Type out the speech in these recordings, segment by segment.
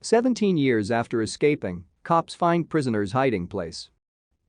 17 years after escaping, cops find prisoner's hiding place.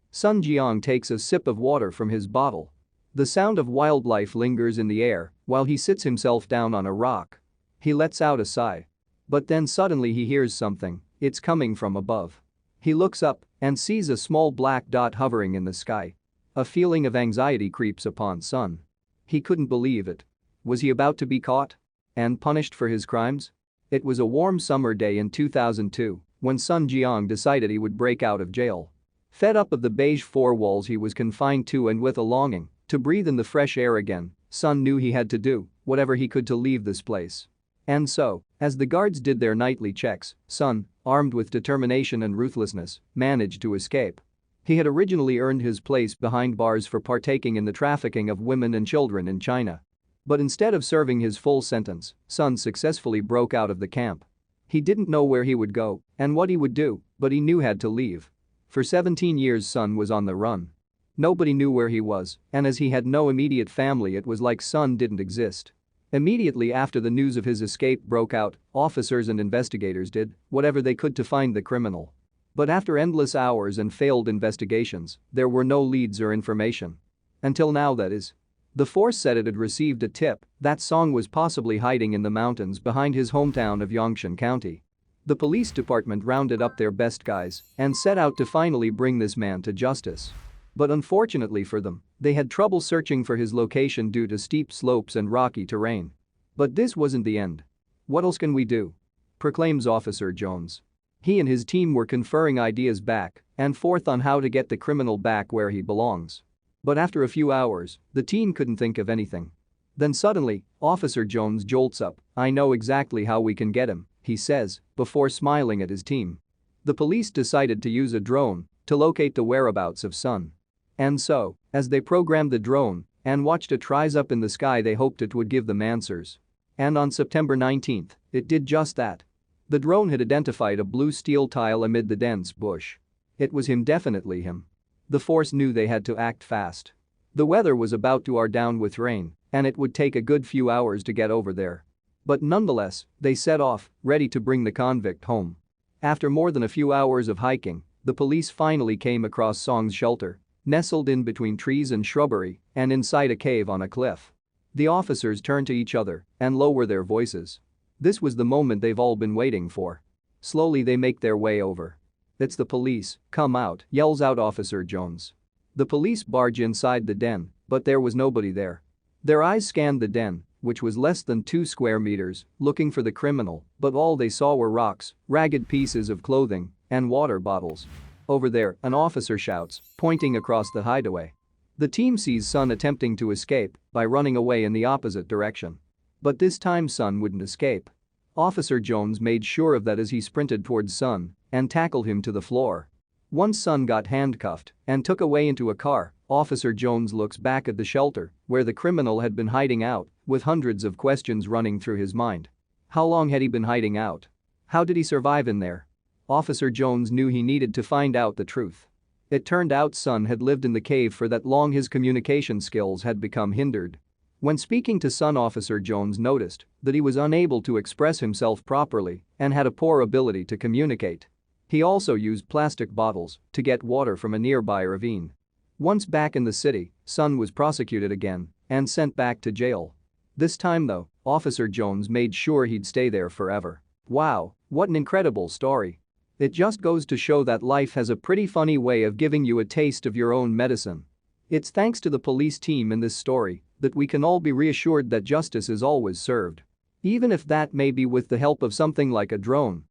Sun Jiang takes a sip of water from his bottle. The sound of wildlife lingers in the air while he sits himself down on a rock. He lets out a sigh. But then suddenly he hears something, it's coming from above. He looks up and sees a small black dot hovering in the sky. A feeling of anxiety creeps upon Sun. He couldn't believe it. Was he about to be caught? And punished for his crimes? It was a warm summer day in 2002 when Sun Jiang decided he would break out of jail. Fed up of the beige four walls he was confined to and with a longing to breathe in the fresh air again, Sun knew he had to do whatever he could to leave this place. And so, as the guards did their nightly checks, Sun, armed with determination and ruthlessness, managed to escape. He had originally earned his place behind bars for partaking in the trafficking of women and children in China. But instead of serving his full sentence, Sun successfully broke out of the camp. He didn't know where he would go and what he would do, but he knew he had to leave. For 17 years Sun was on the run. Nobody knew where he was, and as he had no immediate family it was like Sun didn't exist. Immediately after the news of his escape broke out, officers and investigators did whatever they could to find the criminal. But after endless hours and failed investigations, there were no leads or information. Until now, that is. The force said it had received a tip that Song was possibly hiding in the mountains behind his hometown of Yongshan County. The police department rounded up their best guys and set out to finally bring this man to justice. But unfortunately for them, they had trouble searching for his location due to steep slopes and rocky terrain. But this wasn't the end. "What else can we do?" proclaims Officer Jones. He and his team were conferring ideas back and forth on how to get the criminal back where he belongs. But after a few hours, the team couldn't think of anything. Then suddenly, Officer Jones jolts up. "I know exactly how we can get him," he says, before smiling at his team. The police decided to use a drone to locate the whereabouts of Sun. And so, as they programmed the drone and watched it rise up in the sky, they hoped it would give them answers. And on September 19, it did just that. The drone had identified a blue steel tile amid the dense bush. It was him, definitely him. The force knew they had to act fast. The weather was about to pour down with rain, and it would take a good few hours to get over there. But nonetheless, they set off, ready to bring the convict home. After more than a few hours of hiking, the police finally came across Song's shelter, nestled in between trees and shrubbery and inside a cave on a cliff. The officers turned to each other and lowered their voices. This was the moment they've all been waiting for. Slowly they make their way over. "It's the police, come out," yells out Officer Jones. The police barge inside the den, but there was nobody there. Their eyes scanned the den, which was less than 2 square meters, looking for the criminal, but all they saw were rocks, ragged pieces of clothing, and water bottles. "Over there," an officer shouts, pointing across the hideaway. The team sees Sun attempting to escape by running away in the opposite direction. But this time Sun wouldn't escape. Officer Jones made sure of that as he sprinted towards Sun and tackled him to the floor. Once Sun got handcuffed and took away into a car, Officer Jones looks back at the shelter where the criminal had been hiding out, with hundreds of questions running through his mind. How long had he been hiding out? How did he survive in there? Officer Jones knew he needed to find out the truth. It turned out Sun had lived in the cave for that long, his communication skills had become hindered. When speaking to Sun, Officer Jones noticed that he was unable to express himself properly and had a poor ability to communicate. He also used plastic bottles to get water from a nearby ravine. Once back in the city, Sun was prosecuted again and sent back to jail. This time though, Officer Jones made sure he'd stay there forever. Wow, what an incredible story. It just goes to show that life has a pretty funny way of giving you a taste of your own medicine. It's thanks to the police team in this story that we can all be reassured that justice is always served. Even if that may be with the help of something like a drone.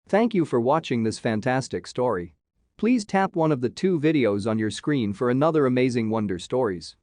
Thank you for watching this fantastic story. Please tap one of the 2 videos on your screen for another amazing wonder stories.